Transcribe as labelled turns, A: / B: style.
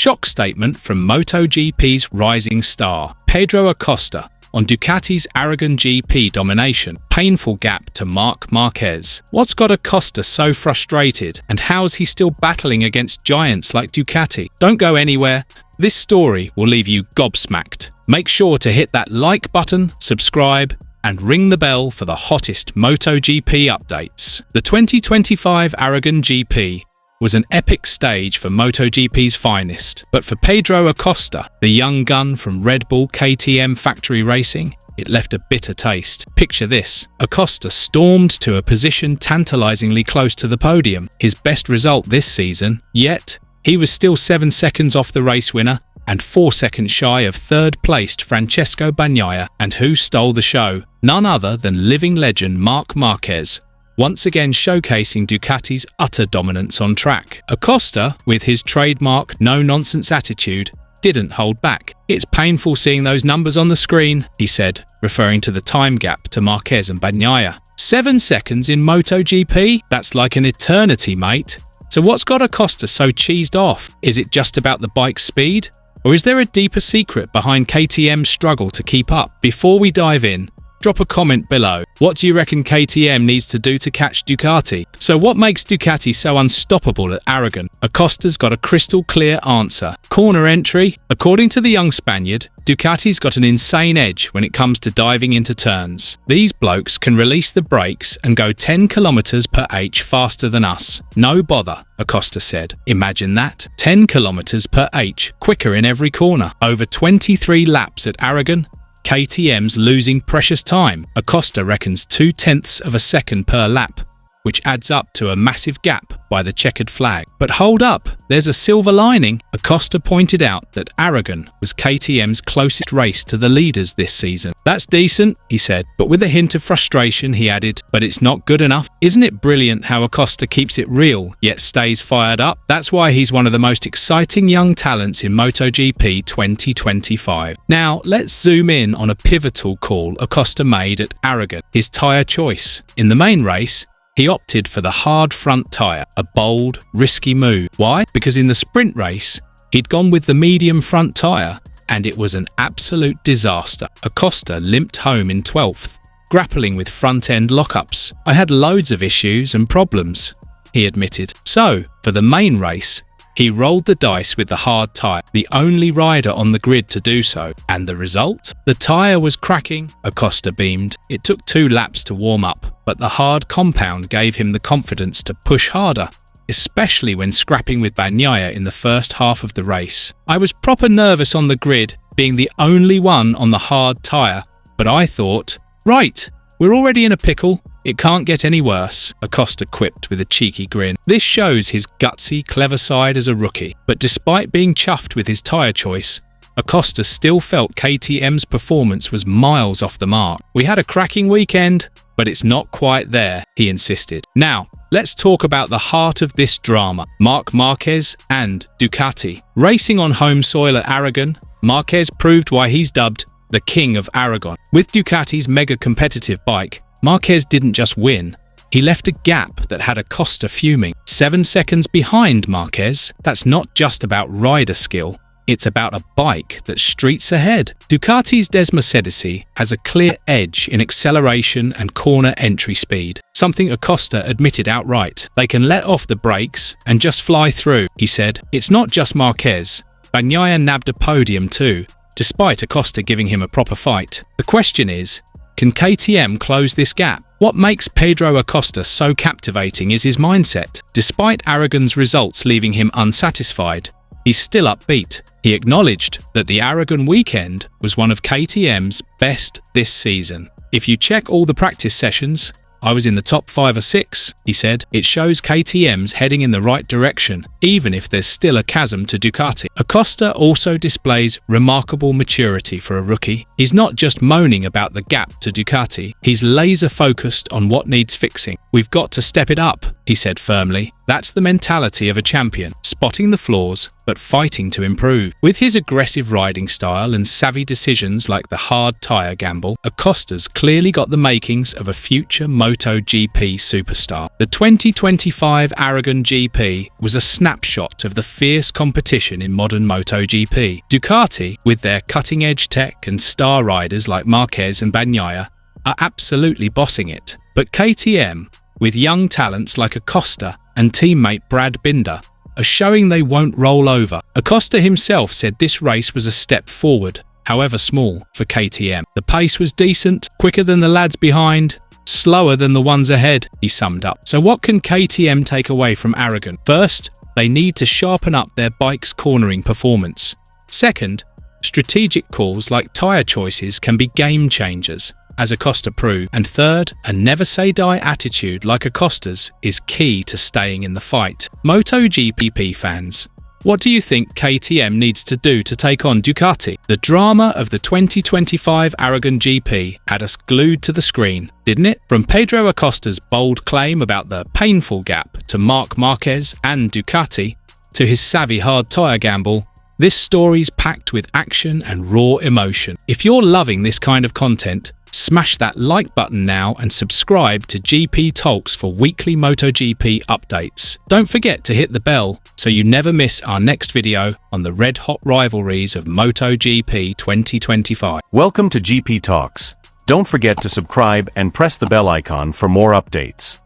A: shock statement from MotoGP's rising star, Pedro Acosta, on Ducati's Aragon GP domination. Painful gap to Marc Marquez. What's got Acosta so frustrated, and how's he still battling against giants like Ducati? Don't go anywhere. This story will leave you gobsmacked. Make sure to hit that like button, subscribe, and ring the bell for the hottest MotoGP updates. The 2025 Aragon GP was an epic stage for MotoGP's finest, but for Pedro Acosta, the young gun from Red Bull KTM Factory Racing, it left a bitter taste. Picture this: Acosta stormed to a position tantalizingly close to the podium, his best result this season, yet he was still 7 seconds off the race winner and 4 seconds shy of third-placed Francesco Bagnaia. And who stole the show? None other than living legend Marc Marquez, once again showcasing Ducati's utter dominance on track. Acosta, with his trademark no-nonsense attitude, didn't hold back. "It's painful seeing those numbers on the screen," he said, referring to the time gap to Marquez and Bagnaia. 7 seconds in MotoGP? That's like an eternity, mate. So what's got Acosta so cheesed off? Is it just about the bike's speed? Or is there a deeper secret behind KTM's struggle to keep up? Before we dive in, drop a comment below. What do you reckon KTM needs to do to catch Ducati? So what makes Ducati so unstoppable at Aragon? Acosta's got a crystal clear answer. Corner entry. According to the young Spaniard, Ducati's got an insane edge when it comes to diving into turns. These blokes can release the brakes and go 10 km/h faster than us. No bother, Acosta said. Imagine that. 10 km/h, quicker in every corner. Over 23 laps at Aragon, KTM's losing precious time. Acosta reckons 0.2 of a second per lap, which adds up to a massive gap by the checkered flag. But hold up, there's a silver lining. Acosta pointed out that Aragon was KTM's closest race to the leaders this season. "That's decent," he said, but with a hint of frustration he added, "But it's not good enough." Isn't it brilliant how Acosta keeps it real, yet stays fired up? That's why he's one of the most exciting young talents in MotoGP 2025. Now, let's zoom in on a pivotal call Acosta made at Aragon, his tyre choice. In the main race, he opted for the hard front tyre, a bold, risky move. Why? Because in the sprint race, he'd gone with the medium front tyre, and it was an absolute disaster. Acosta limped home in 12th, grappling with front-end lockups. "I had loads of issues and problems," he admitted. So, for the main race, he rolled the dice with the hard tyre, the only rider on the grid to do so. And the result? The tyre was cracking, Acosta beamed. It took 2 laps to warm up, but the hard compound gave him the confidence to push harder, especially when scrapping with Bagnaia in the first half of the race. "I was proper nervous on the grid, being the only one on the hard tyre, but I thought, right, we're already in a pickle. It can't get any worse," Acosta quipped with a cheeky grin. This shows his gutsy, clever side as a rookie. But despite being chuffed with his tyre choice, Acosta still felt KTM's performance was miles off the mark. "We had a cracking weekend, but it's not quite there," he insisted. Now, let's talk about the heart of this drama, Marc Marquez and Ducati. Racing on home soil at Aragon, Marquez proved why he's dubbed the King of Aragon. With Ducati's mega competitive bike, Marquez didn't just win, he left a gap that had Acosta fuming. 7 seconds behind Marquez. That's not just about rider skill, it's about a bike that's streets ahead. Ducati's Des Mercedesi has a clear edge in acceleration and corner entry speed, something Acosta admitted outright. "They can let off the brakes and just fly through," he said. It's not just Marquez. Bagnaia nabbed a podium too, despite Acosta giving him a proper fight. The question is, can KTM close this gap? What makes Pedro Acosta so captivating is his mindset. Despite Aragon's results leaving him unsatisfied, he's still upbeat. He acknowledged that the Aragon weekend was one of KTM's best this season. "If you check all the practice sessions, I was in the top 5 or 6, he said. "It shows KTM's heading in the right direction, even if there's still a chasm to Ducati." Acosta also displays remarkable maturity for a rookie. He's not just moaning about the gap to Ducati, he's laser focused on what needs fixing. "We've got to step it up," he said firmly. That's the mentality of a champion, spotting the flaws, but fighting to improve. With his aggressive riding style and savvy decisions like the hard tyre gamble, Acosta's clearly got the makings of a future MotoGP superstar. The 2025 Aragon GP was a snapshot of the fierce competition in modern MotoGP. Ducati, with their cutting-edge tech and star riders like Marquez and Bagnaia, are absolutely bossing it. But KTM, with young talents like Acosta and teammate Brad Binder, are showing they won't roll over. Acosta himself said this race was a step forward, however small, for KTM. The pace was decent, quicker than the lads behind, slower than the ones ahead, he summed up. So what can KTM take away from Aragon? First, they need to sharpen up their bike's cornering performance. Second, strategic calls like tyre choices can be game changers, as Acosta proved. And third, a never-say-die attitude like Acosta's is key to staying in the fight. MotoGP fans, what do you think KTM needs to do to take on Ducati? The drama of the 2025 Aragon GP had us glued to the screen, didn't it? From Pedro Acosta's bold claim about the painful gap to Marc Marquez and Ducati, to his savvy hard tyre gamble, this story's packed with action and raw emotion. If you're loving this kind of content, smash that like button now and subscribe to GP Talks for weekly MotoGP updates. Don't forget to hit the bell so you never miss our next video on the red-hot rivalries of MotoGP 2025.
B: Welcome to GP Talks. Don't forget to subscribe and press the bell icon for more updates.